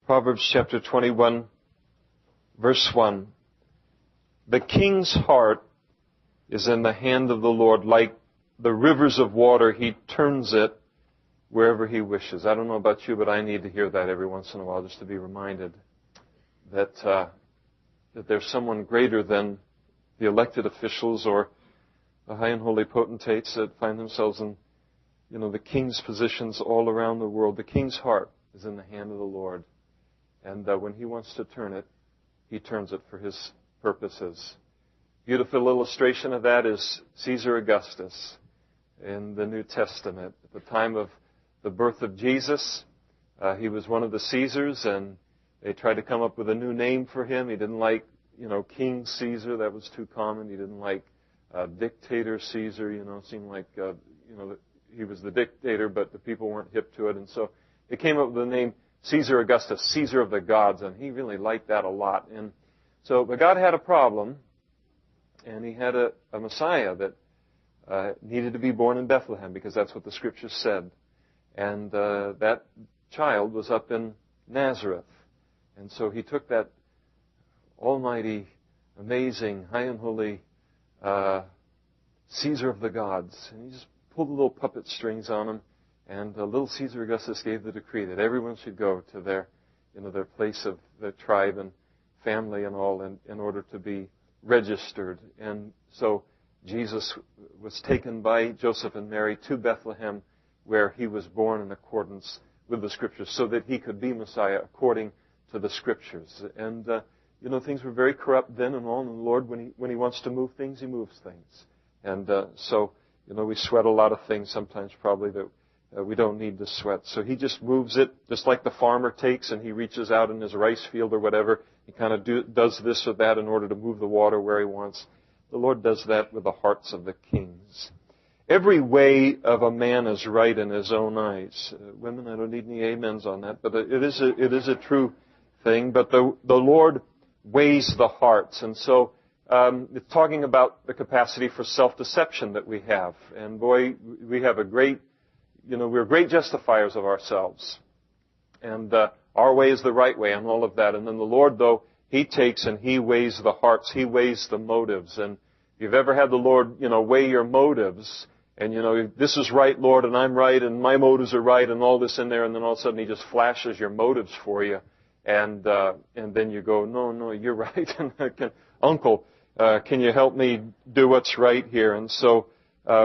Proverbs chapter 21, verse 1. The king's heart is in the hand of the Lord. Like the rivers of water, he turns it wherever he wishes. I don't know about you, but I need to hear that every once in a while just to be reminded that there's someone greater than the elected officials or the high and holy potentates that find themselves in, the king's positions all around the world. The king's heart is in the hand of the Lord. And when he wants to turn it, he turns it for his purposes. Beautiful illustration of that is Caesar Augustus in the New Testament. At the time of the birth of Jesus, he was one of the Caesars, and they tried to come up with a new name for him. He didn't like, King Caesar. That was too common. He didn't like Dictator Caesar. It seemed like, he was the dictator, but the people weren't hip to it. And so they came up with the name Caesar Augustus, Caesar of the gods, and he really liked that a lot. And so, but God had a problem, and he had a Messiah that needed to be born in Bethlehem, because that's what the Scriptures said. And that child was up in Nazareth. And so he took that almighty, amazing, high and holy Caesar of the gods, and he just pulled the little puppet strings on him. And little Caesar Augustus gave the decree that everyone should go to their place of their tribe and family and all in order to be registered. And so Jesus was taken by Joseph and Mary to Bethlehem, where he was born in accordance with the Scriptures, so that he could be Messiah according to the Scriptures. And things were very corrupt then and all. And the Lord, when he wants to move things, he moves things. And so we sweat a lot of things sometimes, probably that we don't need to sweat. So he just moves it, just like the farmer takes and he reaches out in his rice field or whatever. He kind of does this or that in order to move the water where he wants. The Lord does that with the hearts of the kings. Every way of a man is right in his own eyes. Women, I don't need any amens on that, but it is a true thing. But the Lord weighs the hearts. And so it's talking about the capacity for self-deception that we have. And boy, we have we're great justifiers of ourselves. And our way is the right way and all of that. And then the Lord, though, He takes and He weighs the hearts. He weighs the motives. And if you've ever had the Lord, weigh your motives, and, this is right, Lord, and I'm right, and my motives are right, and all this in there, and then all of a sudden He just flashes your motives for you. And then you go, no, you're right. And Uncle, can you help me do what's right here? And so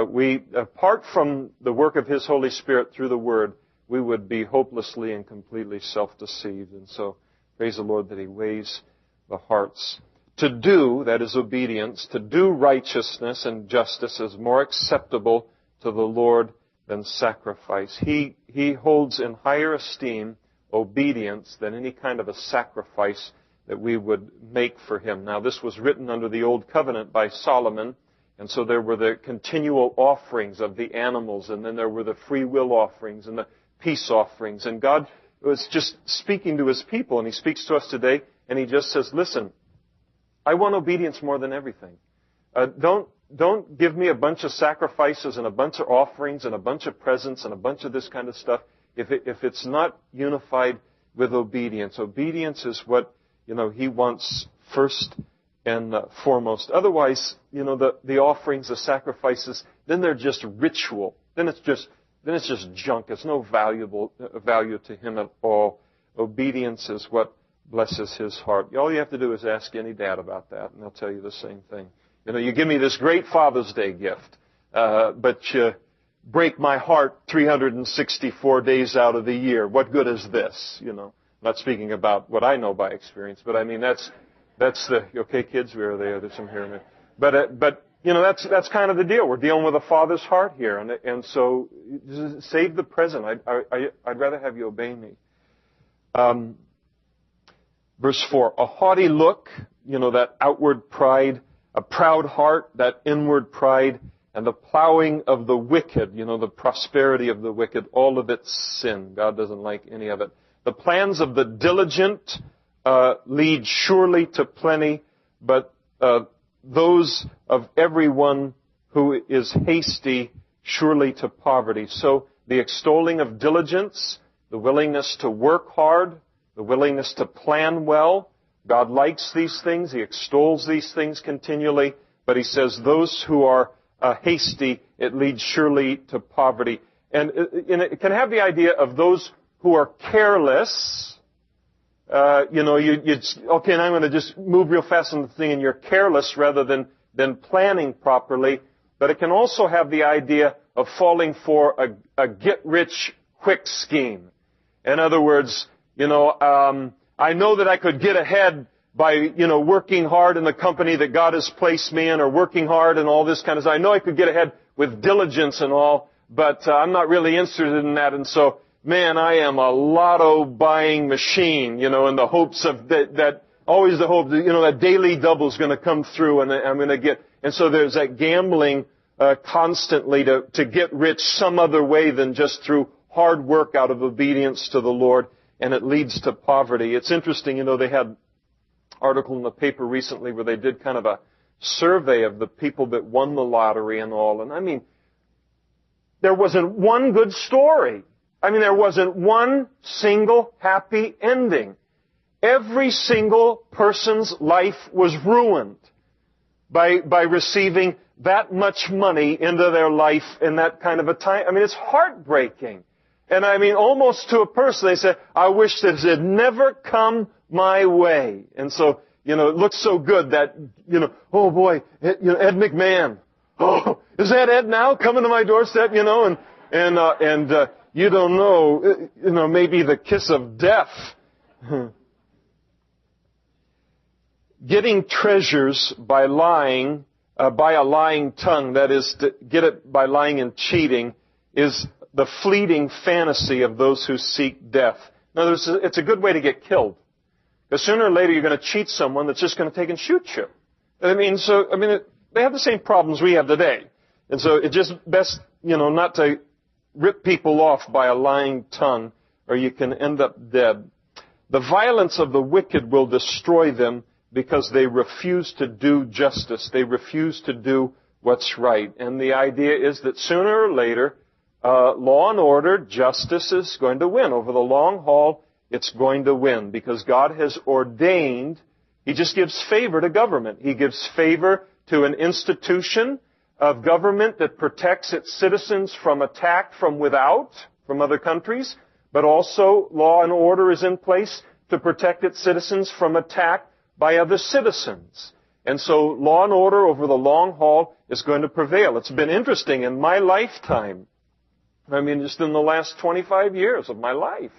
we, apart from the work of His Holy Spirit through the Word, we would be hopelessly and completely self-deceived. And so, praise the Lord that He weighs the hearts. To do, that is obedience, to do righteousness and justice is more acceptable to the Lord than sacrifice. He holds in higher esteem obedience than any kind of a sacrifice that we would make for Him. Now, this was written under the Old Covenant by Solomon. And so there were the continual offerings of the animals, and then there were the free will offerings and the peace offerings. And God was just speaking to His people, and He speaks to us today, and He just says, listen, I want obedience more than everything. Don't give me a bunch of sacrifices and a bunch of offerings and a bunch of presents and a bunch of this kind of stuff if it's not unified with obedience. Obedience is what, He wants first and foremost. Otherwise, the offerings, the sacrifices, then they're just ritual. Then it's just junk. It's no value to Him at all. Obedience is what blesses His heart. All you have to do is ask any dad about that, and they'll tell you the same thing. You give me this great Father's Day gift, but you break my heart 364 days out of the year. What good is this? Not speaking about what I know by experience, but I mean that's the, okay, kids, where are they? There's some here in there. But that's kind of the deal. We're dealing with a father's heart here. And so, save the present. I'd rather have you obey me. Verse 4, a haughty look, that outward pride, a proud heart, that inward pride, and the plowing of the wicked, the prosperity of the wicked, all of it's sin. God doesn't like any of it. The plans of the diligent lead surely to plenty, but those of everyone who is hasty surely to poverty. So the extolling of diligence, the willingness to work hard, the willingness to plan well. God likes these things. He extols these things continually. But he says those who are hasty, it leads surely to poverty. And it can have the idea of those who are careless. Okay, and I'm going to just move real fast on the thing, and you're careless rather than planning properly. But it can also have the idea of falling for a get-rich-quick scheme. In other words, I know that I could get ahead by, working hard in the company that God has placed me in, or working hard and all this kind of stuff. I know I could get ahead with diligence and all, but I'm not really interested in that. And so, man, I am a lotto buying machine, in the hopes of that always the hope that, that daily double is going to come through and I'm going to get. And so there's that gambling constantly to get rich some other way than just through hard work out of obedience to the Lord, and it leads to poverty. It's interesting, they had an article in the paper recently where they did kind of a survey of the people that won the lottery and all, and I mean, there wasn't one good story. I mean, there wasn't one single happy ending. Every single person's life was ruined by receiving that much money into their life in that kind of a time. I mean, it's heartbreaking. And I mean, almost to a person, they say, I wish this had never come my way. And so, it looks so good that, oh boy, Ed McMahon. Oh, is that Ed now coming to my doorstep, and you don't know, maybe the kiss of death. Getting treasures by lying, by a lying tongue, that is, to get it by lying and cheating, is the fleeting fantasy of those who seek death. In other words, it's a good way to get killed. Because sooner or later you're going to cheat someone that's just going to take and shoot you. They have the same problems we have today. And so it's just best, not to rip people off by a lying tongue, or you can end up dead. The violence of the wicked will destroy them because they refuse to do justice. They refuse to do what's right. And the idea is that sooner or later, law and order, justice is going to win. Over the long haul, it's going to win because God has ordained. He just gives favor to government. He gives favor to an institution of government that protects its citizens from attack from without, from other countries, but also law and order is in place to protect its citizens from attack by other citizens. And so law and order over the long haul is going to prevail. It's been interesting in my lifetime. Just in the last 25 years of my life.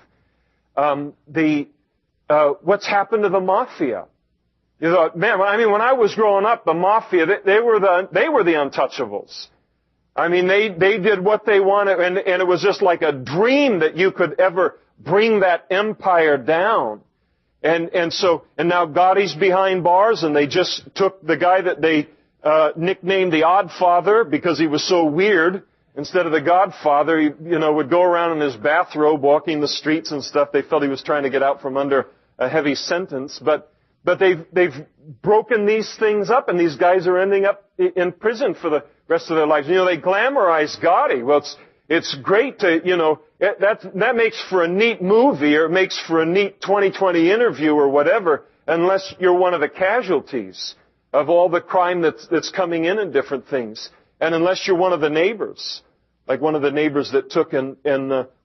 What's happened to the mafia? You thought, man, when I was growing up, the mafia, they were the untouchables. They did what they wanted, and it was just like a dream that you could ever bring that empire down. And now Gotti's behind bars, and they just took the guy that they nicknamed the Odd Father because he was so weird. Instead of the Godfather, he, would go around in his bathrobe walking the streets and stuff. They felt he was trying to get out from under a heavy sentence. But they've broken these things up, and these guys are ending up in prison for the rest of their lives. They glamorize Gotti. Well, it's great to, that makes for a neat movie, or it makes for a neat 2020 interview or whatever, unless you're one of the casualties of all the crime that's coming in different things. And unless you're one of the neighbors. Like one of the neighbors that took and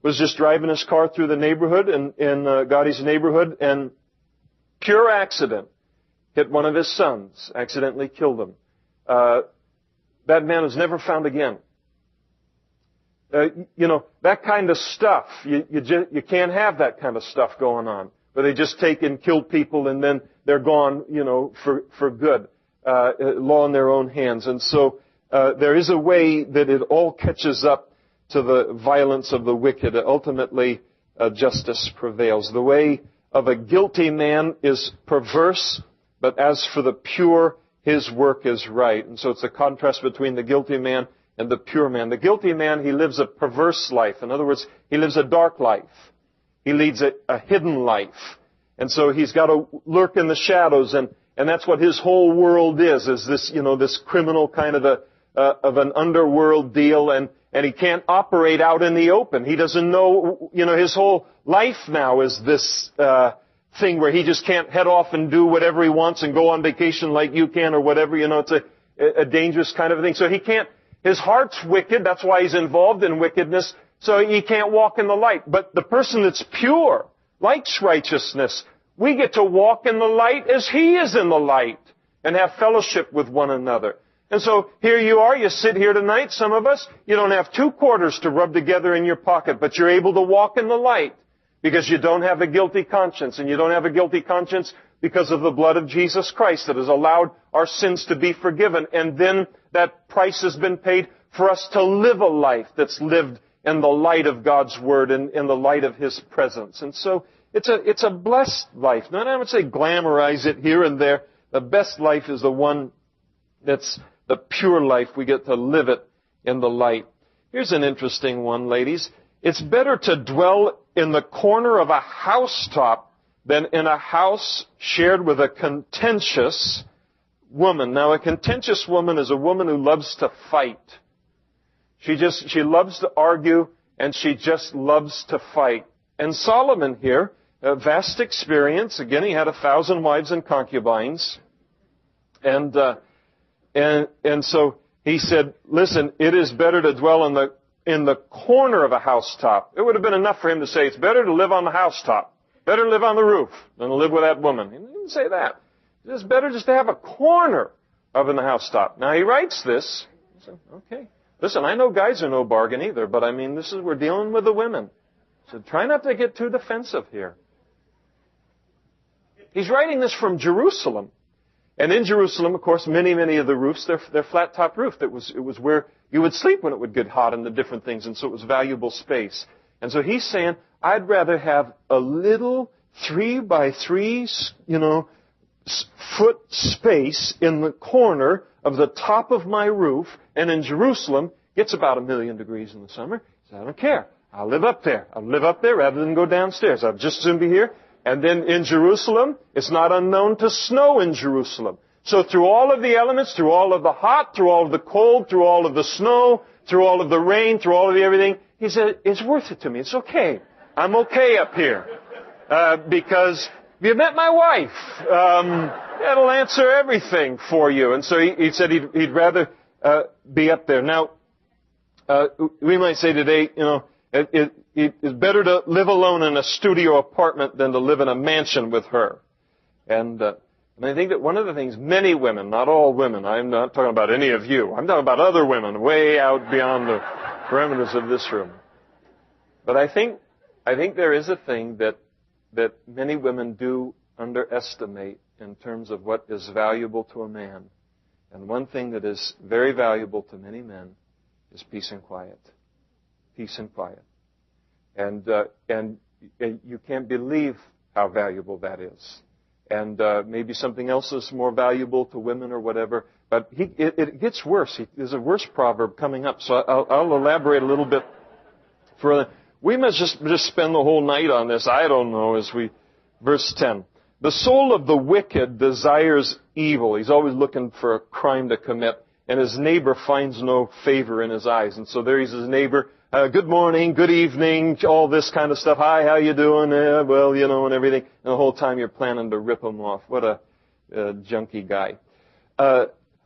was just driving his car through the neighborhood in Gotti's neighborhood, and pure accident hit one of his sons, accidentally killed him. That man was never found again. That kind of stuff, you can't have that kind of stuff going on, where they just take and kill people and then they're gone, for good, law in their own hands. And so, there is a way that it all catches up to the violence of the wicked. Ultimately, justice prevails. The way of a guilty man is perverse, but as for the pure, his work is right. And so it's a contrast between the guilty man and the pure man. The guilty man, he lives a perverse life. In other words, he lives a dark life. He leads a hidden life. And so he's got to lurk in the shadows, and that's what his whole world is this, this criminal kind of an underworld deal, and he can't operate out in the open. He doesn't know, his whole life now is this thing where he just can't head off and do whatever he wants and go on vacation like you can or whatever. It's a dangerous kind of a thing. So he can't, his heart's wicked. That's why he's involved in wickedness. So he can't walk in the light. But the person that's pure likes righteousness. We get to walk in the light as he is in the light and have fellowship with one another. And so here you are, you sit here tonight, some of us, you don't have 2 quarters to rub together in your pocket, but you're able to walk in the light because you don't have a guilty conscience. And you don't have a guilty conscience because of the blood of Jesus Christ that has allowed our sins to be forgiven. And then that price has been paid for us to live a life that's lived in the light of God's Word and in the light of His presence. And so it's a blessed life. Not I would say glamorize it here and there. The best life is the one that's the pure life. We get to live it in the light. Here's an interesting one, ladies. It's better to dwell in the corner of a housetop than in a house shared with a contentious woman. Now, a contentious woman is a woman who loves to fight. She loves to argue, and she just loves to fight. And Solomon here, a vast experience. Again, he had 1,000 wives and concubines. And so he said, listen, it is better to dwell in the corner of a housetop. It would have been enough for him to say, it's better to live on the housetop. Better to live on the roof than to live with that woman. He didn't say that. It's better just to have a corner of in the housetop. Now, he writes this. He said, okay. Listen, I know guys are no bargain either, but I mean, we're dealing with the women. So try not to get too defensive here. He's writing this from Jerusalem. And in Jerusalem, of course, many of the roofs, they're flat-top roof. It was where you would sleep when it would get hot and the different things, and so it was valuable space. And so he's saying, I'd rather have a little 3x3, foot space in the corner of the top of my roof, and in Jerusalem, it's about 1,000,000 degrees in the summer. He said, I don't care. I'll live up there. I'll live up there rather than go downstairs. I'll just soon be here. And then in Jerusalem, it's not unknown to snow in Jerusalem. So through all of the elements, through all of the hot, through all of the cold, through all of the snow, through all of the rain, through all of the everything, he said, it's worth it to me. It's okay. I'm okay up here. Because you met my wife. That'll answer everything for you. And so he said he'd rather be up there. Now, we might say today, it's better to live alone in a studio apartment than to live in a mansion with her. And I think that one of the things many women, not all women, I'm not talking about any of you, I'm talking about other women way out beyond the perimeters of this room. But I think there is a thing that many women do underestimate in terms of what is valuable to a man. And one thing that is very valuable to many men is peace and quiet. Peace and quiet. And you can't believe how valuable that is. And maybe something else is more valuable to women or whatever. But it gets worse. There's a worse proverb coming up, so I'll elaborate a little bit further. We must just spend the whole night on this. I don't know. Verse 10. The soul of the wicked desires evil. He's always looking for a crime to commit. And his neighbor finds no favor in his eyes. And so there he's his neighbor. Good morning, good evening, all this kind of stuff. Hi, how you doing? Well, and everything. And the whole time you're planning to rip him off. What a junky guy.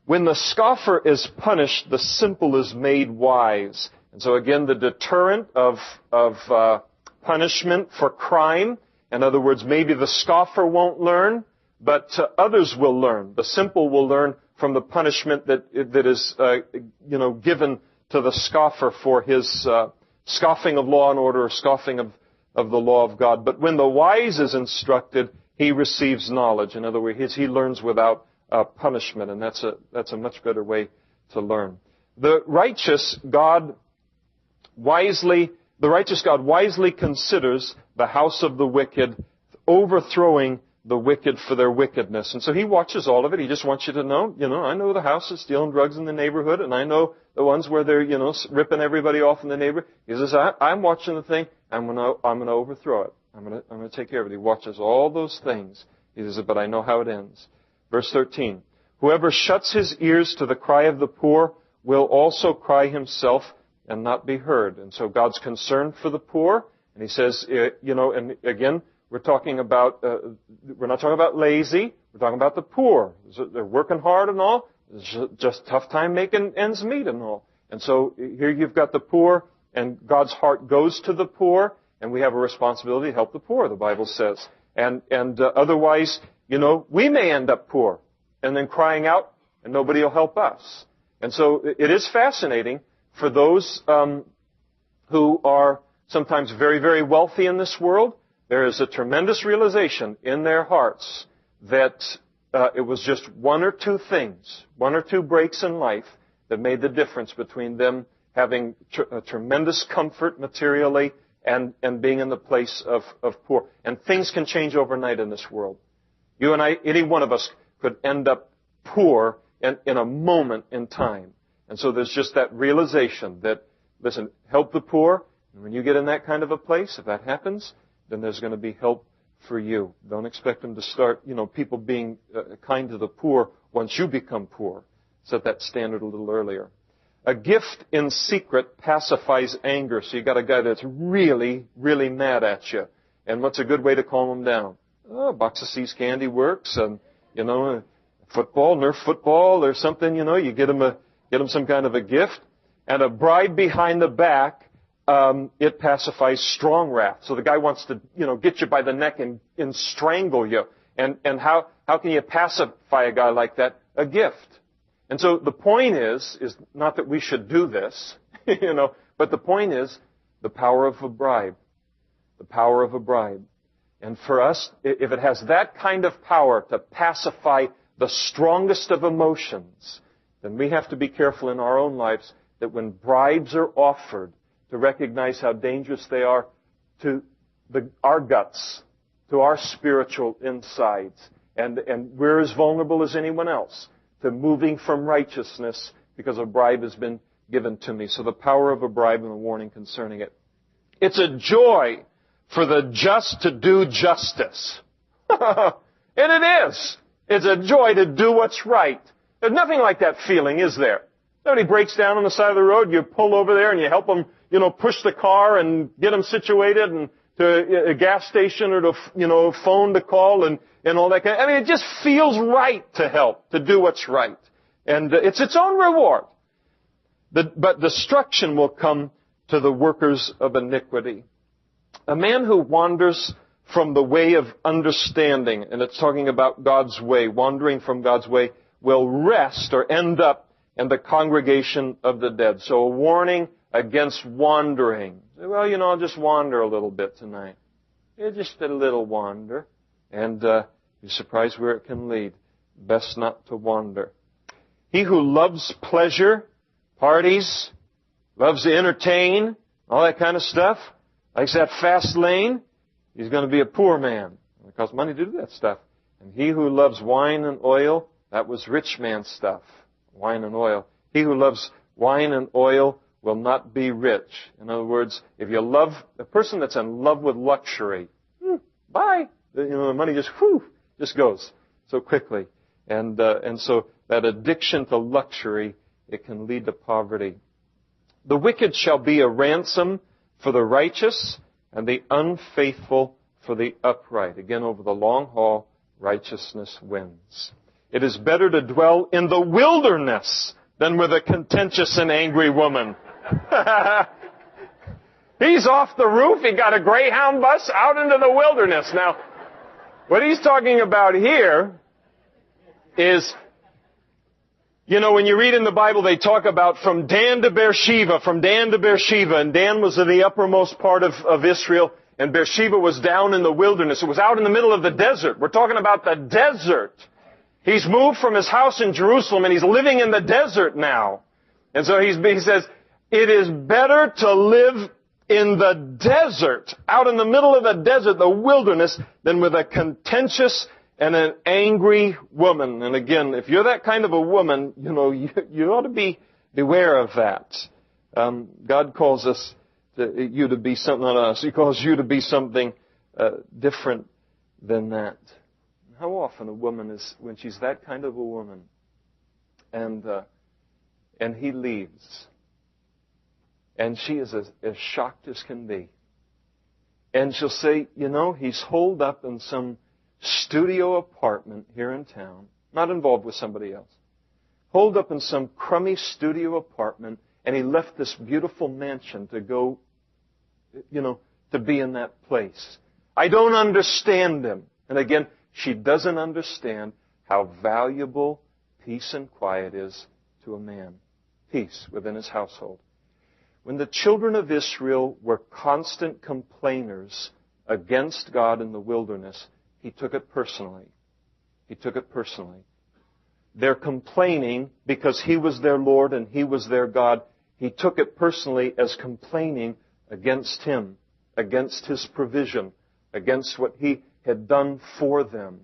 When the scoffer is punished, the simple is made wise. And so again, the deterrent of punishment for crime. In other words, maybe the scoffer won't learn, but others will learn. The simple will learn from the punishment that is, given to the scoffer for his scoffing of law and order, or scoffing of the law of God. But when the wise is instructed, he receives knowledge. In other words, he learns without punishment, and that's a much better way to learn. The righteous God wisely considers the house of the wicked, overthrowing the wicked for their wickedness. And so he watches all of it. He just wants you to know, I know the houses stealing drugs in the neighborhood, and I know the ones where they're, ripping everybody off in the neighborhood. He says, I'm watching the thing. I'm gonna overthrow it. I'm gonna take care of it. He watches all those things. He says, but I know how it ends. Verse 13. Whoever shuts his ears to the cry of the poor will also cry himself and not be heard. And so God's concerned for the poor. And he says, and again, we're talking about, we're not talking about lazy. We're talking about the poor. They're working hard and all. It's just tough time making ends meet and all. And so here you've got the poor, and God's heart goes to the poor, and we have a responsibility to help the poor, the Bible says. And otherwise, we may end up poor and then crying out, and nobody will help us. And so it is fascinating for those who are sometimes very, very wealthy in this world. There is a tremendous realization in their hearts that it was just one or two things, one or two breaks in life that made the difference between them having a tremendous comfort materially and being in the place of poor. And things can change overnight in this world. You and I, any one of us could end up poor in a moment in time. And so there's just that realization that, listen, help the poor. And when you get in that kind of a place, if that happens, then there's going to be help for you. Don't expect them to start, people being kind to the poor once you become poor. Set that standard a little earlier. A gift in secret pacifies anger. So you got a guy that's really, really mad at you. And what's a good way to calm him down? Oh, a box of See's candy works. Football, Nerf football or something, you get him some kind of a gift. And a bribe behind the back, it pacifies strong wrath. So the guy wants to, get you by the neck and strangle you. And how can you pacify a guy like that? A gift. And so the point is not that we should do this, but the point is the power of a bribe. The power of a bribe. And for us, if it has that kind of power to pacify the strongest of emotions, then we have to be careful in our own lives that when bribes are offered, to recognize how dangerous they are to our guts, to our spiritual insides. And we're as vulnerable as anyone else to moving from righteousness because a bribe has been given to me. So the power of a bribe and a warning concerning it. It's a joy for the just to do justice. And it is. It's a joy to do what's right. There's nothing like that feeling, is there? Somebody breaks down on the side of the road, you pull over there and you help them, push the car and get them situated and to a gas station or to, phone to call and all that kind of, it just feels right to help, to do what's right. And it's its own reward. But destruction will come to the workers of iniquity. A man who wanders from the way of understanding, and it's talking about God's way, wandering from God's way, will rest or end up in the congregation of the dead. So a warning against wandering. Well, I'll just wander a little bit tonight. Yeah, just a little wander. And you're surprised where it can lead. Best not to wander. He who loves pleasure, parties, loves to entertain, all that kind of stuff, likes that fast lane, he's going to be a poor man. It costs money to do that stuff. And he who loves wine and oil, that was rich man's stuff. Wine and oil. He who loves wine and oil will not be rich. In other words, if you love a person that's in love with luxury, bye. The money just goes so quickly. And so that addiction to luxury, it can lead to poverty. The wicked shall be a ransom for the righteous, and the unfaithful for the upright. Again, over the long haul, righteousness wins. It is better to dwell in the wilderness than with a contentious and angry woman. He's off the roof. He got a Greyhound bus out into the wilderness. Now, what he's talking about here is, when you read in the Bible, they talk about from Dan to Beersheba, and Dan was in the uppermost part of Israel, and Beersheba was down in the wilderness. It was out in the middle of the desert. We're talking about the desert. He's moved from his house in Jerusalem, and he's living in the desert now. And so he says, it is better to live in the desert, out in the middle of the desert, the wilderness, than with a contentious and an angry woman. And again, if you're that kind of a woman, you ought to beware of that. God calls you to be something, not us. He calls you to be something different than that. How often a woman is, when she's that kind of a woman, and he leaves, and she is as shocked as can be. And she'll say, he's holed up in some studio apartment here in town, not involved with somebody else. Holed up in some crummy studio apartment, and he left this beautiful mansion to go, to be in that place. I don't understand him. And again, she doesn't understand how valuable peace and quiet is to a man. Peace within his household. When the children of Israel were constant complainers against God in the wilderness, He took it personally. He took it personally. They're complaining because He was their Lord and He was their God. He took it personally as complaining against Him, against His provision, against what He had done for them.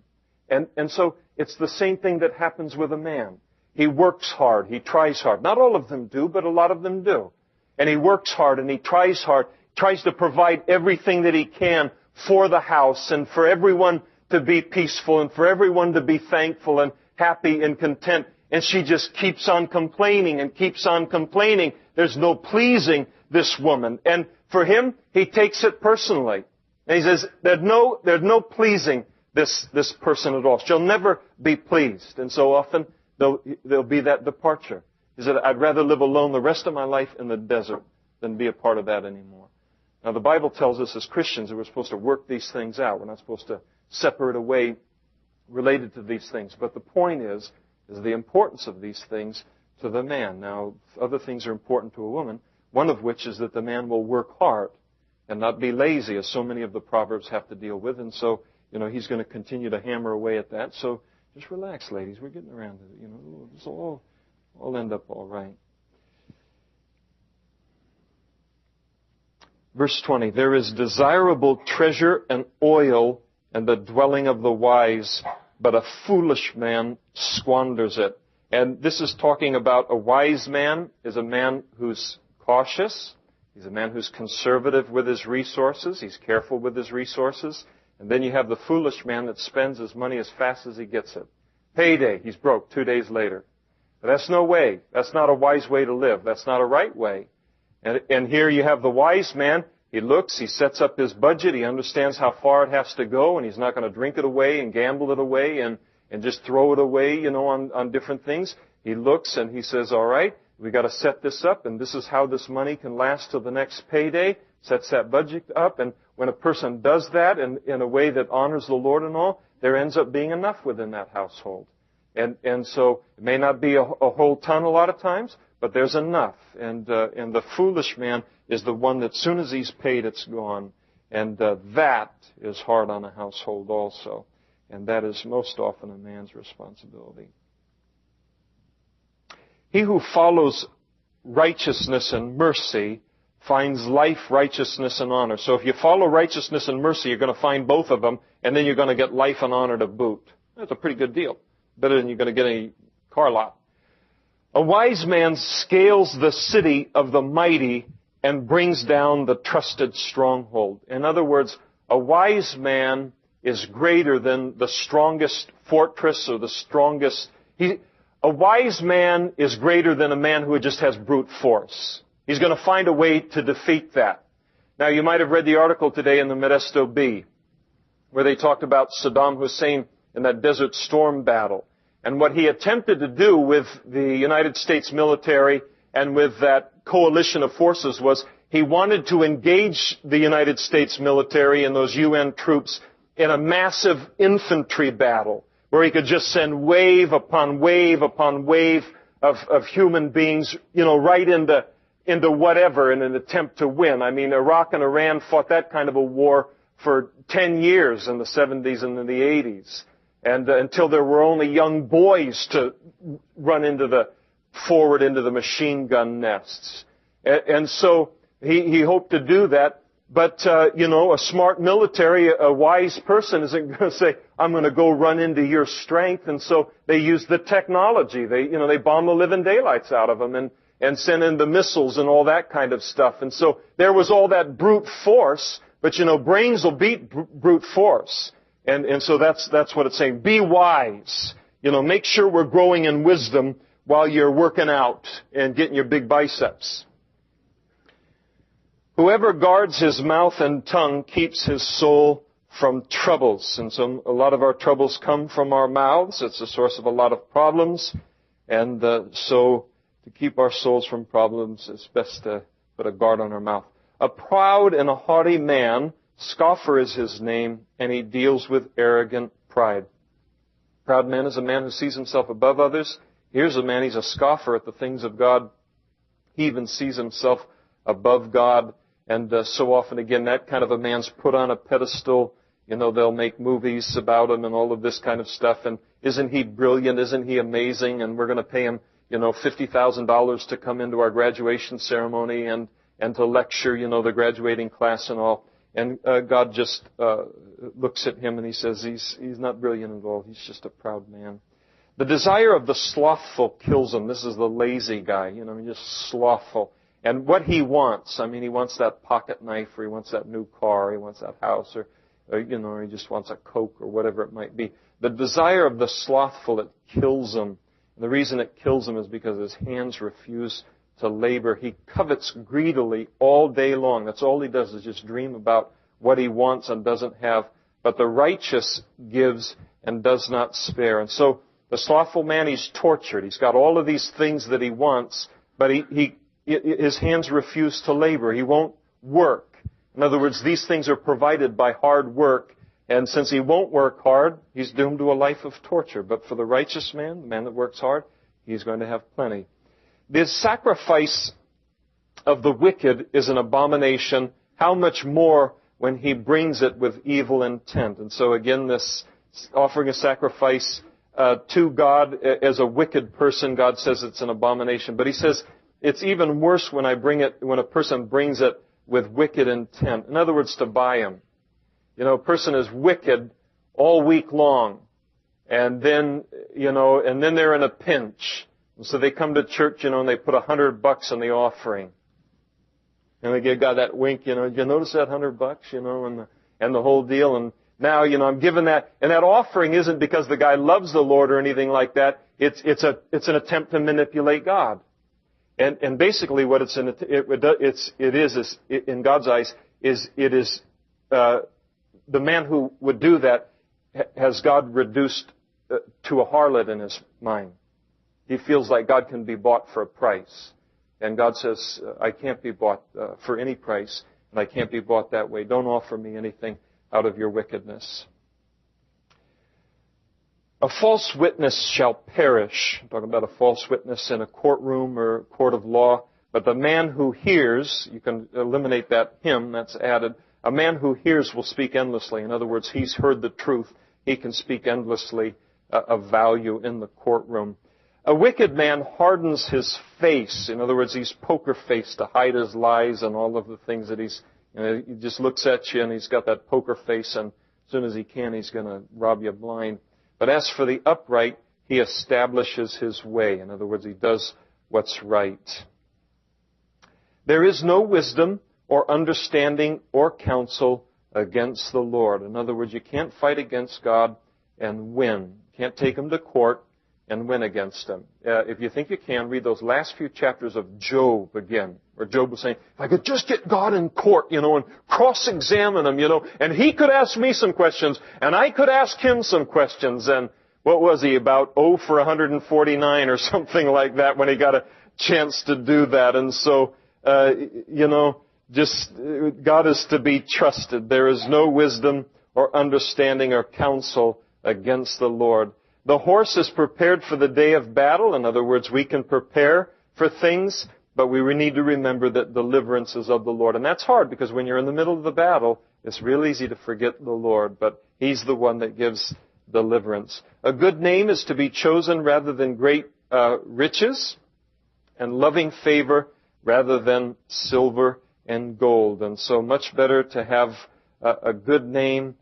And so it's the same thing that happens with a man. He works hard. He tries hard. Not all of them do, but a lot of them do. And he works hard and he tries hard, tries to provide everything that he can for the house and for everyone to be peaceful and for everyone to be thankful and happy and content. And she just keeps on complaining and keeps on complaining. There's no pleasing this woman. And for him, he takes it personally. And he says, there's no pleasing this person at all. She'll never be pleased. And so often, there'll be that departure. He said, I'd rather live alone the rest of my life in the desert than be a part of that anymore. Now, the Bible tells us as Christians that we're supposed to work these things out. We're not supposed to separate away related to these things. But the point is the importance of these things to the man. Now, other things are important to a woman, one of which is that the man will work hard and not be lazy, as so many of the Proverbs have to deal with. And so, he's going to continue to hammer away at that. So just relax, ladies. We're getting around to it. This will all end up all right. Verse 20, there is desirable treasure and oil in the dwelling of the wise, but a foolish man squanders it. And this is talking about a wise man is a man who's cautious. He's a man who's conservative with his resources. He's careful with his resources. And then you have the foolish man that spends his money as fast as he gets it. Payday, he's broke 2 days later. But that's no way. That's not a wise way to live. That's not a right way. And here you have the wise man. He looks, he sets up his budget, he understands how far it has to go, and he's not going to drink it away and gamble it away and just throw it away, on different things. He looks and he says, all right, we've got to set this up, and this is how this money can last till the next payday. Sets that budget up, and when a person does that in a way that honors the Lord and all, there ends up being enough within that household. And so it may not be a whole ton a lot of times, but there's enough. And the foolish man is the one that as soon as he's paid, it's gone. And that is hard on a household also. And that is most often a man's responsibility. He who follows righteousness and mercy finds life, righteousness, and honor. So if you follow righteousness and mercy, you're going to find both of them, and then you're going to get life and honor to boot. That's a pretty good deal. Better than you're going to get a car lot. A wise man scales the city of the mighty and brings down the trusted stronghold. In other words, a wise man is greater than the strongest fortress or the strongest... A wise man is greater than a man who just has brute force. He's going to find a way to defeat that. Now, you might have read the article today in the Modesto Bee, where they talked about Saddam Hussein in that Desert Storm battle. And what he attempted to do with the United States military and with that coalition of forces was he wanted to engage the United States military and those UN troops in a massive infantry battle where he could just send wave upon wave upon wave of human beings, right into whatever in an attempt to win. I mean, Iraq and Iran fought that kind of a war for 10 years in the 70s and in the 80s. And until there were only young boys to run forward into the machine gun nests. And so he hoped to do that. But, a smart military, a wise person isn't going to say, I'm going to go run into your strength. And so they use the technology. They bomb the living daylights out of them and send in the missiles and all that kind of stuff. And so there was all that brute force, but, brains will beat brute force. And so that's what it's saying. Be wise. Make sure we're growing in wisdom while you're working out and getting your big biceps. Whoever guards his mouth and tongue keeps his soul from troubles. And so a lot of our troubles come from our mouths. It's the source of a lot of problems. And so to keep our souls from problems, it's best to put a guard on our mouth. A proud and a haughty man, scoffer is his name, and he deals with arrogant pride. Proud man is a man who sees himself above others. Here's a man, he's a scoffer at the things of God. He even sees himself above God. And so often, again, that kind of a man's put on a pedestal. You know, they'll make movies about him and all of this kind of stuff. And isn't he brilliant? Isn't he amazing? And we're going to pay him, $50,000 to come into our graduation ceremony and to lecture, the graduating class and all. And God just looks at him and he says, he's not brilliant at all. He's just a proud man. The desire of the slothful kills him. This is the lazy guy, just slothful. And what he wants, he wants that pocket knife, or he wants that new car, or he wants that house, or he just wants a Coke, or whatever it might be. The desire of the slothful, it kills him. And the reason it kills him is because his hands refuse to labor. He covets greedily all day long. That's all he does, is just dream about what he wants and doesn't have. But the righteous gives and does not spare. And so the slothful man, he's tortured. He's got all of these things that he wants, but his hands refuse to labor. He won't work. In other words, these things are provided by hard work. And since he won't work hard, he's doomed to a life of torture. But for the righteous man, the man that works hard, he's going to have plenty. The sacrifice of the wicked is an abomination. How much more when he brings it with evil intent? And so again, this offering a sacrifice to God as a wicked person, God says it's an abomination. But he says it's even worse when a person brings it with wicked intent. In other words, to buy him. A person is wicked all week long, and then they're in a pinch. And so they come to church, and they put $100 in the offering. And they give God that wink, did you notice that $100, and the whole deal. And now, I'm giving that, and that offering isn't because the guy loves the Lord or anything like that. It's an attempt to manipulate God. And basically what it is in God's eyes is the man who would do that has God reduced to a harlot in his mind. He feels like God can be bought for a price. And God says, I can't be bought for any price, and I can't be bought that way. Don't offer me anything out of your wickedness. A false witness shall perish. I'm talking about a false witness in a courtroom or a court of law. But the man who hears, you can eliminate that him, that's added. A man who hears will speak endlessly. In other words, he's heard the truth. He can speak endlessly of value in the courtroom. A wicked man hardens his face. In other words, he's poker-faced to hide his lies and all of the things that he just looks at you and he's got that poker face, and as soon as he can, he's going to rob you blind. But as for the upright, he establishes his way. In other words, he does what's right. There is no wisdom or understanding or counsel against the Lord. In other words, you can't fight against God and win. You can't take him to court and win against him. If you think you can, read those last few chapters of Job again, where Job was saying, if I could just get God in court, and cross-examine him, and he could ask me some questions, and I could ask him some questions, and what was he, about 0 for 149 or something like that when he got a chance to do that. And so, God is to be trusted. There is no wisdom or understanding or counsel against the Lord. The horse is prepared for the day of battle. In other words, we can prepare for things, but we need to remember that deliverance is of the Lord. And that's hard because when you're in the middle of the battle, it's real easy to forget the Lord, but he's the one that gives deliverance. A good name is to be chosen rather than great riches, and loving favor rather than silver and gold. And so much better to have a good name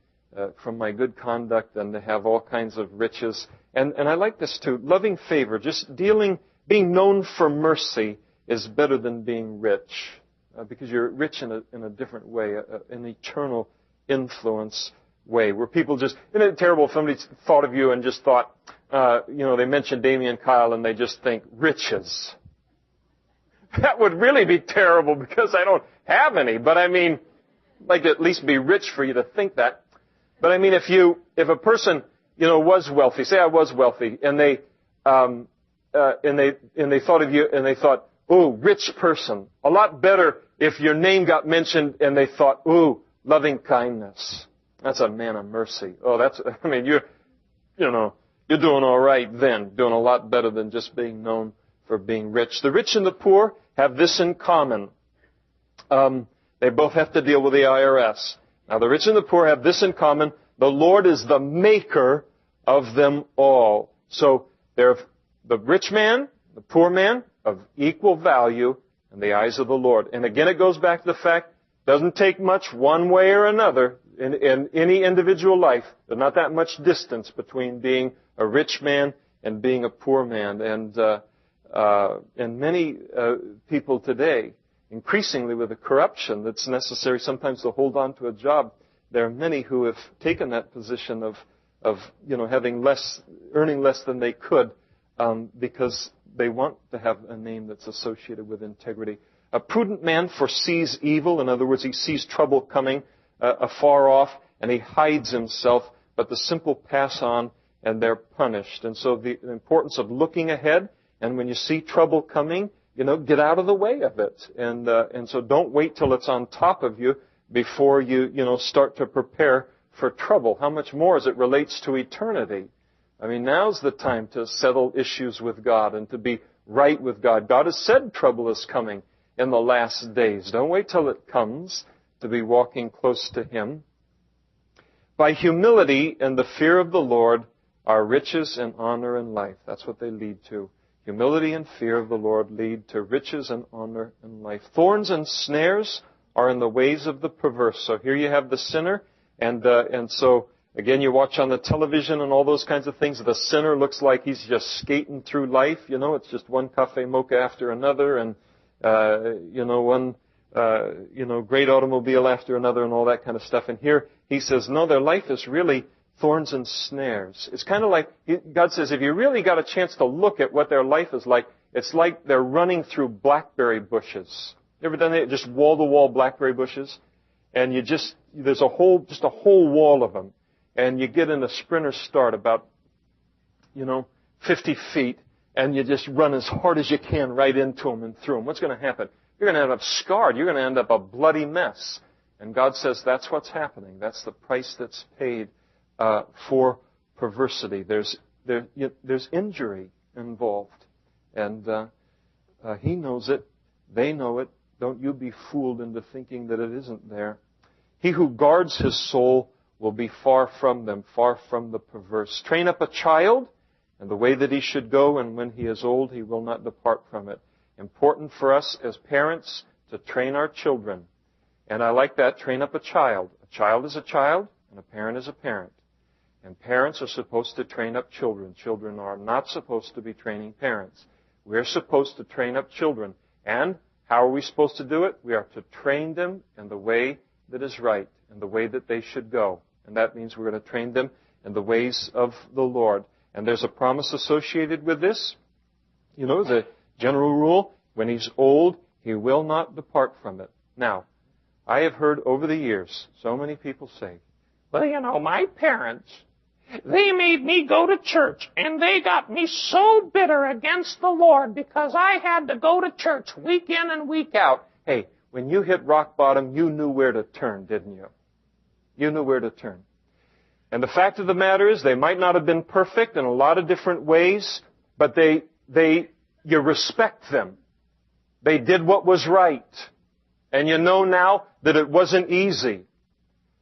from my good conduct than to have all kinds of riches. And I like this too. Loving favor, just being known for mercy is better than being rich. Because you're rich in a different way, an eternal influence way, where people just, isn't it terrible if somebody thought of you and just thought, they mentioned Damian Kyle and they just think riches. That would really be terrible because I don't have any. But I mean, I'd like to at least be rich for you to think that. But I mean, if a person, was wealthy, say I was wealthy, and they thought of you, and they thought, ooh, rich person. A lot better if your name got mentioned and they thought, ooh, loving kindness. That's a man of mercy. Oh, you're doing all right then. Doing a lot better than just being known for being rich. The rich and the poor have this in common. They both have to deal with the IRS. Now, the rich and the poor have this in common. The Lord is the maker of them all. So they're the rich man, the poor man, of equal value in the eyes of the Lord. And again, it goes back to the fact, it doesn't take much one way or another in any individual life. There's not that much distance between being a rich man and being a poor man. And many people today, increasingly with the corruption that's necessary sometimes to hold on to a job, there are many who have taken that position of having earning less than they could, because they want to have a name that's associated with integrity. A prudent man foresees evil. In other words, he sees trouble coming afar off, and he hides himself. But the simple pass on, and they're punished. And so the importance of looking ahead, and when you see trouble coming, get out of the way of it. And so don't wait till it's on top of you before you start to prepare for trouble. How much more as it relates to eternity? I mean, now's the time to settle issues with God and to be right with God. God has said trouble is coming in the last days. Don't wait till it comes to be walking close to Him. By humility and the fear of the Lord are riches and honor and life. That's what they lead to. Humility and fear of the Lord lead to riches and honor and life. Thorns and snares are in the ways of the perverse. So here you have the sinner, and so again, you watch on the television and all those kinds of things. The sinner looks like he's just skating through life. It's just one cafe mocha after another, and one great automobile after another, and all that kind of stuff. And here he says, no, their life is really thorns and snares. It's kind of like God says, if you really got a chance to look at what their life is like, it's like they're running through blackberry bushes. You ever done that? Just wall-to-wall blackberry bushes, and there's a whole wall of them. And you get in a sprinter start about, 50 feet, and you just run as hard as you can right into them and through them. What's going to happen? You're going to end up scarred. You're going to end up a bloody mess. And God says that's what's happening. That's the price that's paid for perversity. There's injury involved. And He knows it. They know it. Don't you be fooled into thinking that it isn't there. He who guards his soul will be far from them, far from the perverse. Train up a child in the way that he should go, and when he is old, he will not depart from it. Important for us as parents to train our children. And I like that, train up a child. A child is a child, and a parent is a parent. And parents are supposed to train up children. Children are not supposed to be training parents. We're supposed to train up children. And how are we supposed to do it? We are to train them in the way that is right, in the way that they should go. And that means we're going to train them in the ways of the Lord. And there's a promise associated with this. The general rule, when he's old, he will not depart from it. Now, I have heard over the years so many people say, well, my parents, they made me go to church, and they got me so bitter against the Lord because I had to go to church week in and week out. Hey, when you hit rock bottom, you knew where to turn, didn't you? You knew where to turn. And the fact of the matter is, they might not have been perfect in a lot of different ways, but you respect them. They did what was right. And you know now that it wasn't easy.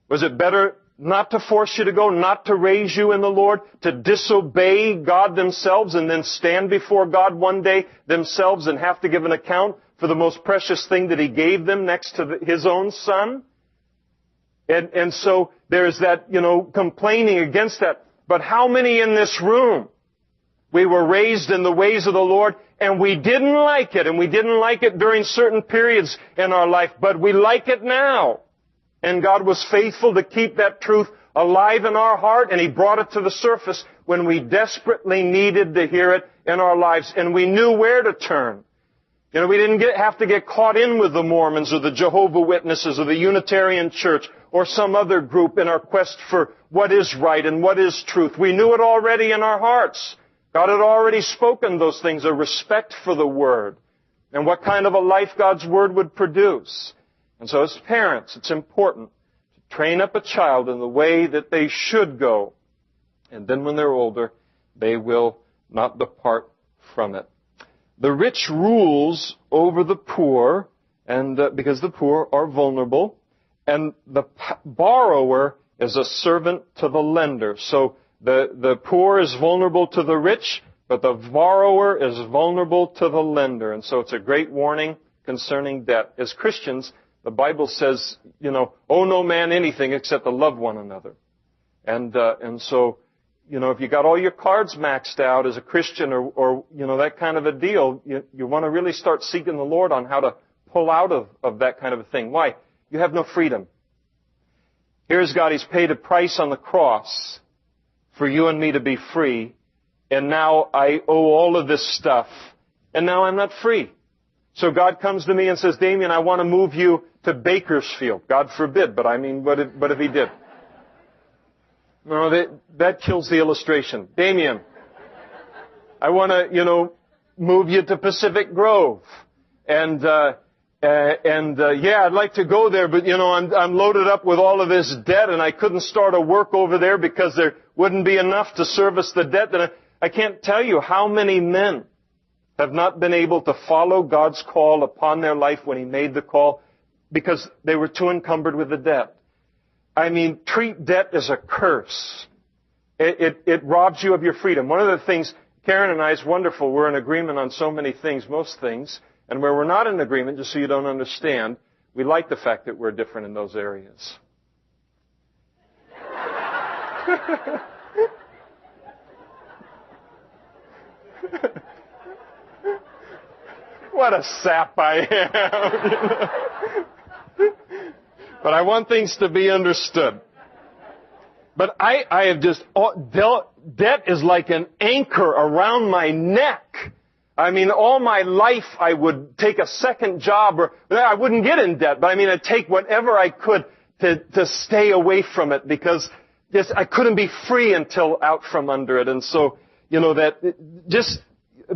Was it better not to force you to go, not to raise you in the Lord, to disobey God themselves and then stand before God one day themselves and have to give an account for the most precious thing that He gave them next to His own Son? And so there's that, complaining against that. But how many in this room, we were raised in the ways of the Lord, and we didn't like it, and we didn't like it during certain periods in our life, but we like it now. And God was faithful to keep that truth alive in our heart, and He brought it to the surface when we desperately needed to hear it in our lives, and we knew where to turn. You know, we didn't have to get caught in with the Mormons or the Jehovah's Witnesses or the Unitarian Church or some other group in our quest for what is right and what is truth. We knew it already in our hearts. God had already spoken those things, a respect for the Word and what kind of a life God's Word would produce. And so as parents, it's important to train up a child in the way that they should go. And then when they're older, they will not depart from it. The rich rules over the poor, and because the poor are vulnerable, and the borrower is a servant to the lender. So the poor is vulnerable to the rich, but the borrower is vulnerable to the lender. And so it's a great warning concerning debt. As Christians, the Bible says, you know, owe no man anything except to love one another. And so, you know, if you got all your cards maxed out as a Christian or you know, that kind of a deal, you want to really start seeking the Lord on how to pull out of that kind of a thing. Why? You have no freedom. Here's God, He's paid a price on the cross for you and me to be free, and now I owe all of this stuff, and now I'm not free. So God comes to me and says, Damian, I want to move you to Bakersfield. God forbid, but I mean, what if He did? No, that kills the illustration. Damian, I want to, you know, move you to Pacific Grove. And yeah, I'd like to go there, but, you know, I'm loaded up with all of this debt, and I couldn't start a work over there because there wouldn't be enough to service the debt. And I can't tell you how many men have not been able to follow God's call upon their life when He made the call because they were too encumbered with the debt. I mean, treat debt as a curse. It robs you of your freedom. One of the things, Karen and I, is wonderful. We're in agreement on so many things, most things. And where we're not in agreement, just so you don't understand, we like the fact that we're different in those areas. What a sap I am. But I want things to be understood. But I have just, debt is like an anchor around my neck. I mean, all my life I would take a second job, or I wouldn't get in debt, but I mean, I'd take whatever I could to stay away from it because just I couldn't be free until out from under it. And so, you know, that just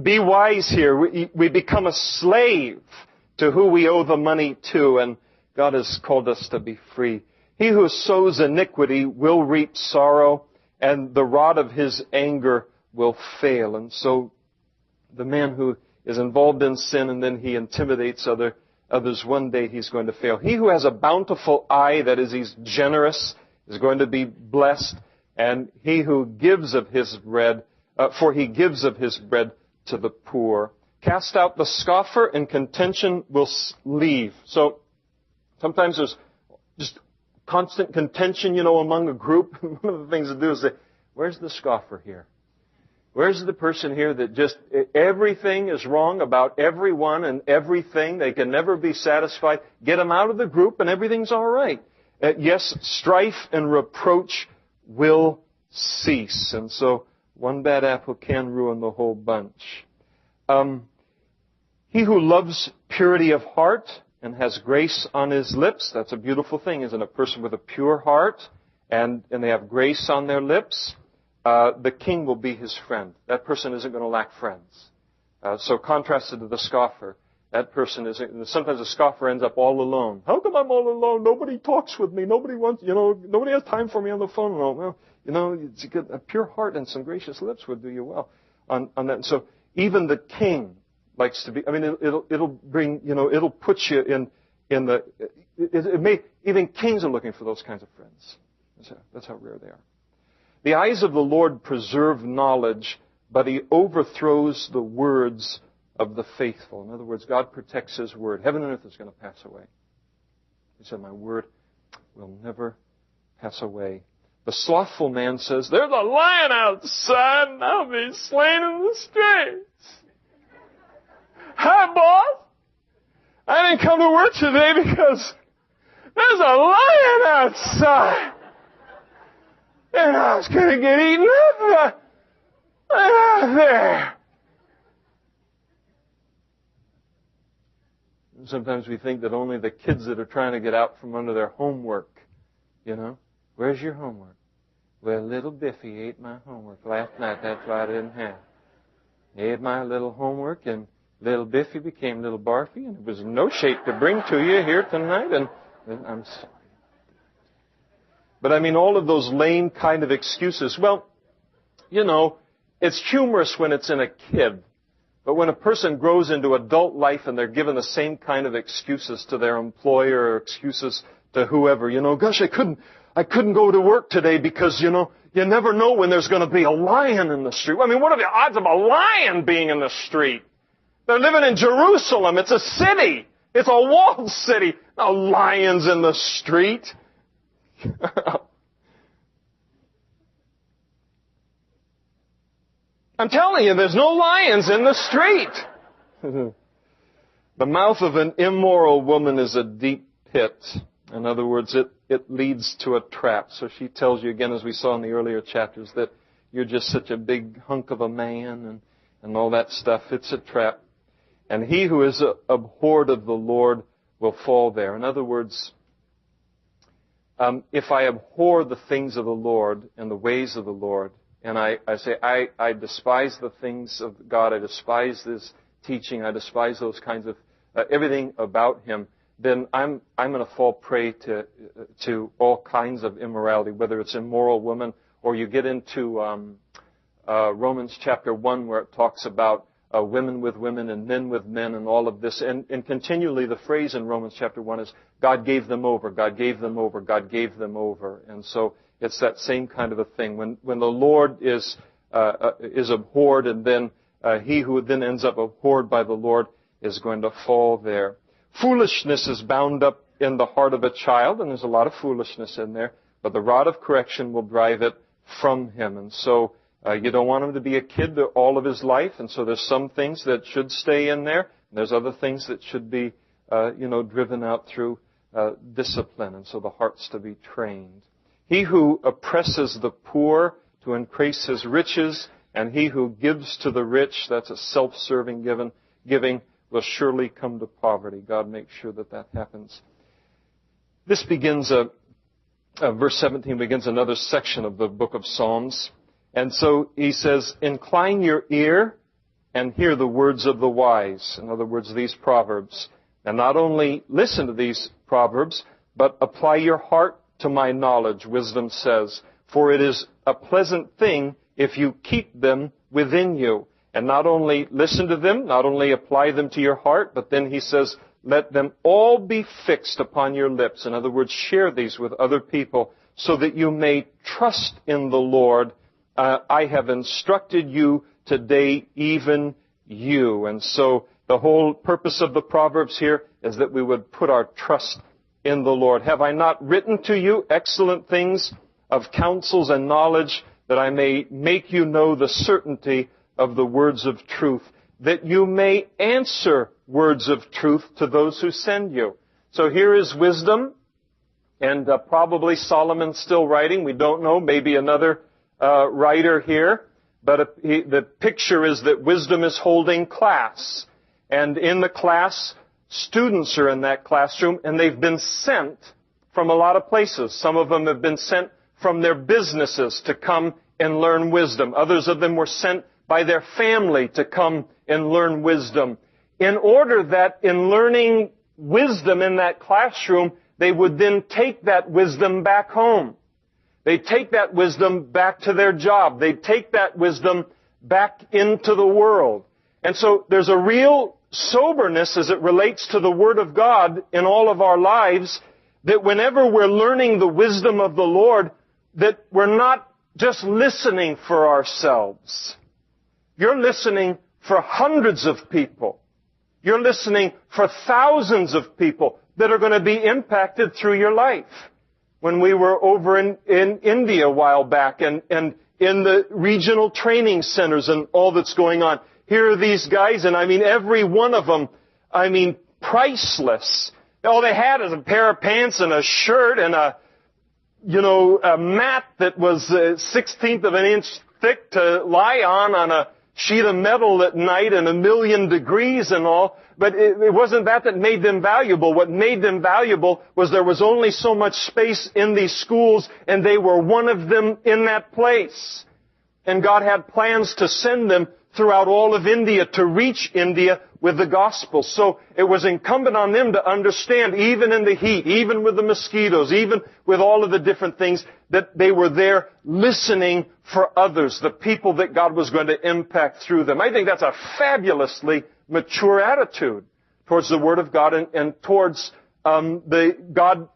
be wise here. We become a slave to who we owe the money to, and God has called us to be free. He who sows iniquity will reap sorrow, and the rod of His anger will fail. And so the man who is involved in sin and then he intimidates others, one day he's going to fail. He who has a bountiful eye, that is, he's generous, is going to be blessed. And he who gives of his bread, for he gives of his bread to the poor. Cast out the scoffer, and contention will leave. So sometimes there's just constant contention, you know, among a group. One of the things to do is say, where's the scoffer here? Where's the person here that just everything is wrong about everyone and everything? They can never be satisfied. Get them out of the group and everything's all right. Yes, strife and reproach will cease. And so one bad apple can ruin the whole bunch. He who loves purity of heart and has grace on his lips, that's a beautiful thing, isn't it? A person with a pure heart and they have grace on their lips. The king will be his friend. That person isn't going to lack friends. So contrasted to the scoffer, that person isn't. Sometimes the scoffer ends up all alone. How come I'm all alone? Nobody talks with me. Nobody wants, nobody has time for me on the phone. Well, it's a pure heart and some gracious lips would do you well on that. And so even the king likes to be. I mean, it'll bring. It'll put you in the. Even kings are looking for those kinds of friends. That's how rare they are. The eyes of the Lord preserve knowledge, but He overthrows the words of the faithful. In other words, God protects His word. Heaven and earth is going to pass away. He said, my word will never pass away. The slothful man says, there's a lion outside and I'll be slain in the streets. Hi, boss. I didn't come to work today because there's a lion outside. And I was going to get eaten up out there. Sometimes we think that only the kids that are trying to get out from under their homework, where's your homework? Well, little Biffy ate my homework last night. That's why I didn't have it. He ate my little homework, and little Biffy became little Barfy, and it was in no shape to bring to you here tonight, and I'm sorry. But all of those lame kind of excuses. Well, it's humorous when it's in a kid. But when a person grows into adult life and they're given the same kind of excuses to their employer or excuses to whoever, gosh, I couldn't go to work today because, you never know when there's going to be a lion in the street. What are the odds of a lion being in the street? They're living in Jerusalem. It's a city. It's a walled city. No lions in the street. I'm telling you, there's no lions in the street. The mouth of an immoral woman is a deep pit. In other words, it leads to a trap. So she tells you again, as we saw in the earlier chapters, that you're just such a big hunk of a man and all that stuff. It's a trap. And he who is abhorred of the Lord will fall there. In other words, if I abhor the things of the Lord and the ways of the Lord, and I say, I despise the things of God, I despise this teaching, I despise those kinds of, everything about Him, then I'm going to fall prey to all kinds of immorality, whether it's immoral woman, or you get into Romans chapter 1 where it talks about women with women and men with men and all of this. And continually the phrase in Romans chapter 1 is, God gave them over, God gave them over, God gave them over. And so it's that same kind of a thing. When the Lord is abhorred, and then he who then ends up abhorred by the Lord is going to fall there. Foolishness is bound up in the heart of a child, and there's a lot of foolishness in there, but the rod of correction will drive it from him. And so you don't want him to be a kid all of his life, and so there's some things that should stay in there, and there's other things that should be driven out through discipline, and so the heart's to be trained. He who oppresses the poor to increase his riches, and he who gives to the rich, that's a self-serving giving, will surely come to poverty. God makes sure that happens. This begins, verse 17 begins another section of the book of Psalms. And so he says, incline your ear and hear the words of the wise. In other words, these Proverbs. And not only listen to these Proverbs, but apply your heart to my knowledge, wisdom says. For it is a pleasant thing if you keep them within you. And not only listen to them, not only apply them to your heart, but then he says, let them all be fixed upon your lips. In other words, share these with other people so that you may trust in the Lord. I have instructed you today, even you. And so the whole purpose of the Proverbs here is that we would put our trust in the Lord. Have I not written to you excellent things of counsels and knowledge, that I may make you know the certainty of the words of truth, that you may answer words of truth to those who send you. So here is wisdom, and probably Solomon's still writing. We don't know, maybe another writer here. But the picture is that wisdom is holding class. And in the class, students are in that classroom, and they've been sent from a lot of places. Some of them have been sent from their businesses to come and learn wisdom. Others of them were sent by their family to come and learn wisdom, in order that in learning wisdom in that classroom, they would then take that wisdom back home. They'd take that wisdom back to their job. They'd take that wisdom back into the world. And so there's a real soberness as it relates to the Word of God in all of our lives, that whenever we're learning the wisdom of the Lord, that we're not just listening for ourselves. You're listening for hundreds of people. You're listening for thousands of people that are going to be impacted through your life. When we were over in India a while back, and in the regional training centers and all that's going on, here are these guys, and every one of them, priceless. All they had is a pair of pants and a shirt and a mat that was 1/16 of an inch thick to lie on a sheet of metal at night and 1,000,000 degrees and all. But it wasn't that made them valuable. What made them valuable was there was only so much space in these schools, and they were one of them in that place. And God had plans to send them throughout all of India to reach India with the gospel. So it was incumbent on them to understand, even in the heat, even with the mosquitoes, even with all of the different things, that they were there listening for others, the people that God was going to impact through them. I think that's a fabulously mature attitude towards the Word of God and towards God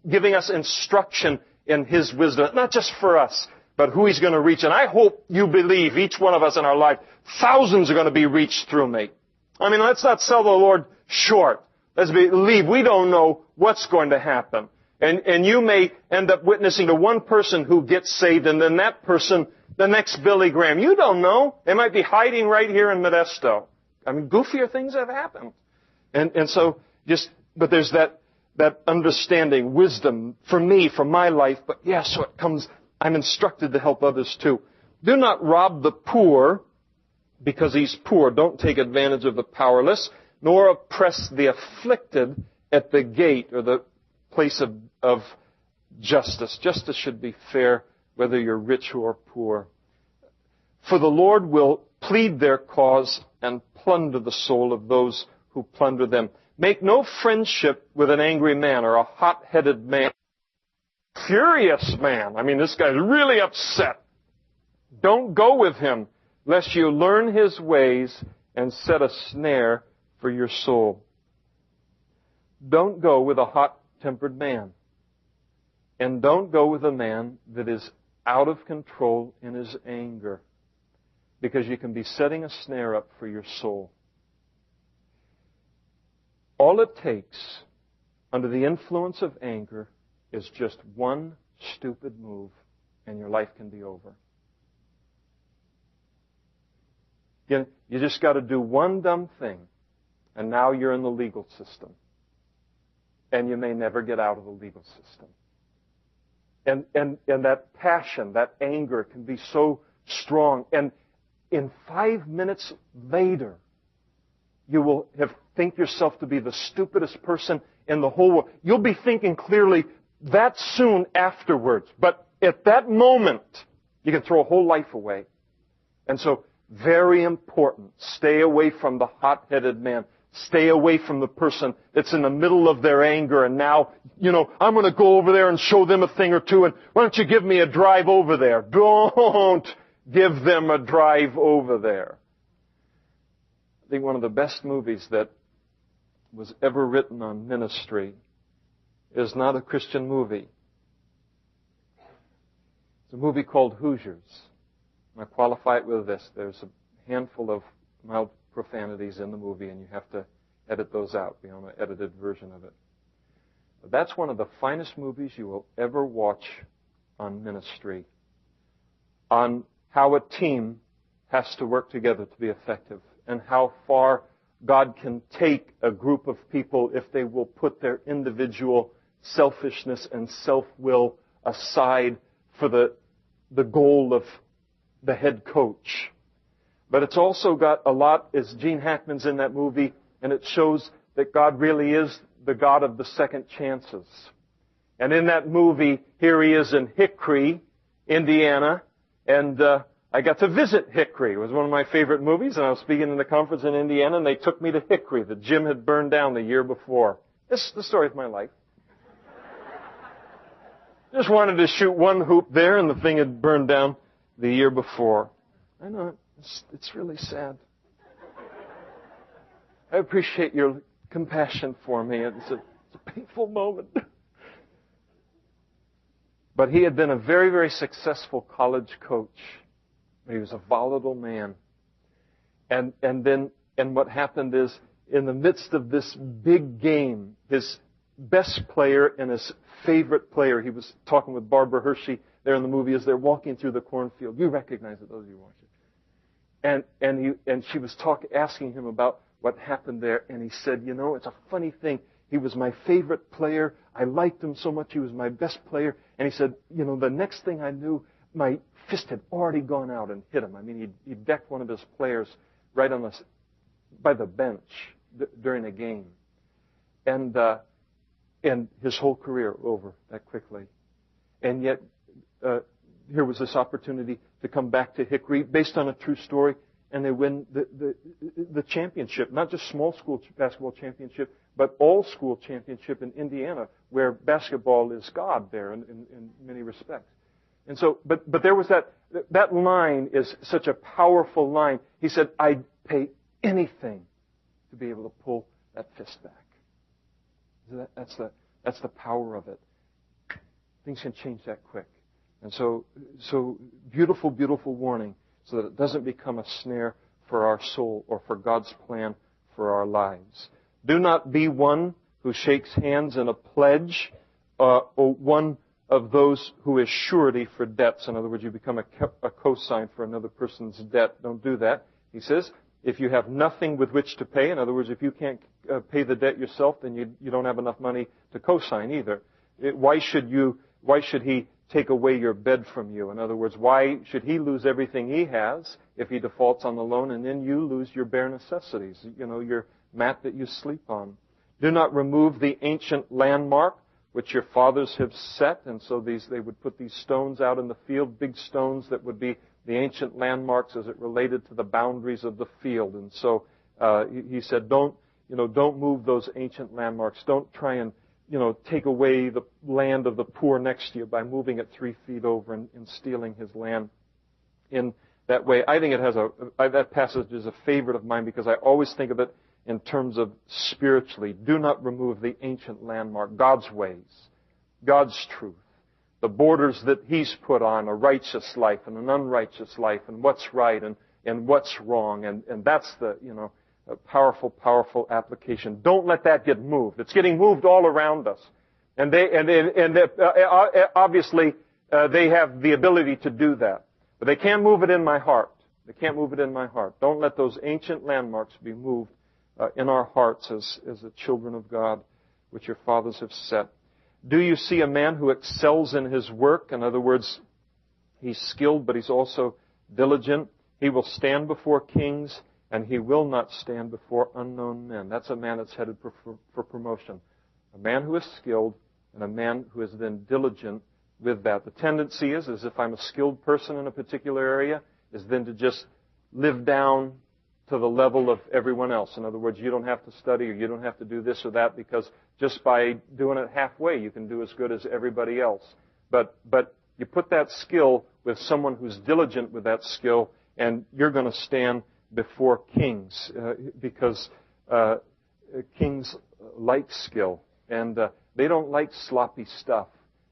giving us instruction in His wisdom, not just for us, but who He's going to reach. And I hope you believe, each one of us in our life, thousands are going to be reached through me. I mean, let's not sell the Lord short. Let's believe we don't know what's going to happen. And you may end up witnessing to one person who gets saved, and then that person, the next Billy Graham. You don't know. They might be hiding right here in Modesto. I mean, goofier things have happened. And so but there's that understanding, wisdom for me, for my life, but yes, so it comes, I'm instructed to help others too. Do not rob the poor because he's poor. Don't take advantage of the powerless, nor oppress the afflicted at the gate or the place of justice. Justice should be fair, whether you're rich or poor. For the Lord will plead their cause and plunder the soul of those who plunder them. Make no friendship with an angry man or a hot-headed man, furious man. I mean, this guy's really upset. Don't go with him, lest you learn his ways and set a snare for your soul. Don't go with a hot-tempered man. And don't go with a man that is out of control in his anger, because you can be setting a snare up for your soul. All it takes, under the influence of anger, is just one stupid move, and your life can be over. You just got to do one dumb thing, and now you're in the legal system. And you may never get out of the legal system. And that passion, that anger can be so strong. And in 5 minutes later, you will think yourself to be the stupidest person in the whole world. You'll be thinking clearly that soon afterwards. But at that moment, you can throw a whole life away. And so, very important. Stay away from the hot-headed man. Stay away from the person that's in the middle of their anger and now, I'm going to go over there and show them a thing or two, and why don't you give me a drive over there? Don't give them a drive over there. I think one of the best movies that was ever written on ministry is not a Christian movie. It's a movie called Hoosiers. I qualify it with this. There's a handful of mild profanities in the movie, and you have to edit those out, be on an edited version of it. But that's one of the finest movies you will ever watch on ministry, on how a team has to work together to be effective, and how far God can take a group of people if they will put their individual selfishness and self-will aside for the goal of the head coach. But it's also got a lot, as Gene Hackman's in that movie, and it shows that God really is the God of the second chances. And in that movie, here he is in Hickory, Indiana, and I got to visit Hickory. It was one of my favorite movies, and I was speaking in a conference in Indiana, and they took me to Hickory. The gym had burned down the year before. This is the story of my life. Just wanted to shoot one hoop there, and the thing had burned down the year before. I know, it's really sad. I appreciate your compassion for me. It's a painful moment. But he had been a very, very successful college coach. He was a volatile man. And what happened is, in the midst of this big game, his best player and his favorite player, he was talking with Barbara Hershey there in the movie as they're walking through the cornfield. You recognize it, those of you watching. And she was asking him about what happened there, and he said, it's a funny thing. He was my favorite player. I liked him so much. He was my best player. And he said, the next thing I knew, my fist had already gone out and hit him. I mean, he decked one of his players right by the bench during a game. And his whole career over that quickly. And yet, here was this opportunity to come back to Hickory based on a true story, and they win the championship, not just small school basketball championship, but all school championship in Indiana, where basketball is God there in many respects. And so, but there was that line is such a powerful line. He said, I'd pay anything to be able to pull that fist back. That's the power of it. Things can change that quick. And so beautiful, beautiful warning so that it doesn't become a snare for our soul or for God's plan for our lives. Do not be one who shakes hands in a pledge or one of those who is surety for debts. In other words, you become a cosign for another person's debt. Don't do that. He says, if you have nothing with which to pay, in other words, if you can't pay the debt yourself, then you don't have enough money to cosign either. Why should he take away your bed from you? In other words, why should he lose everything he has if he defaults on the loan, and then you lose your bare necessities, your mat that you sleep on? Do not remove the ancient landmark which your fathers have set. And so they would put these stones out in the field, big stones that would be the ancient landmarks as it related to the boundaries of the field. And so he said, don't move those ancient landmarks. Don't try and take away the land of the poor next to you by moving it 3 feet over and stealing his land in that way. I think that passage is a favorite of mine because I always think of it in terms of spiritually. Do not remove the ancient landmark, God's ways, God's truth, the borders that He's put on a righteous life and an unrighteous life, and what's right and what's wrong, and that's the a powerful, powerful application. Don't let that get moved. It's getting moved all around us, and obviously they have the ability to do that, but they can't move it in my heart. They can't move it in my heart. Don't let those ancient landmarks be moved in our hearts as the children of God, which your fathers have set. Do you see a man who excels in his work? In other words, he's skilled, but he's also diligent. He will stand before kings, and he will not stand before unknown men. That's a man that's headed for promotion. A man who is skilled, and a man who is then diligent with that. The tendency is if I'm a skilled person in a particular area, is then to just live down to the level of everyone else. In other words, you don't have to study or you don't have to do this or that, because just by doing it halfway, you can do as good as everybody else. But you put that skill with someone who's diligent with that skill, and you're going to stand before kings because kings like skill, and they don't like sloppy stuff.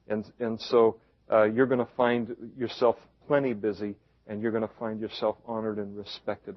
And so you're going to find yourself plenty busy, and you're going to find yourself honored and respected.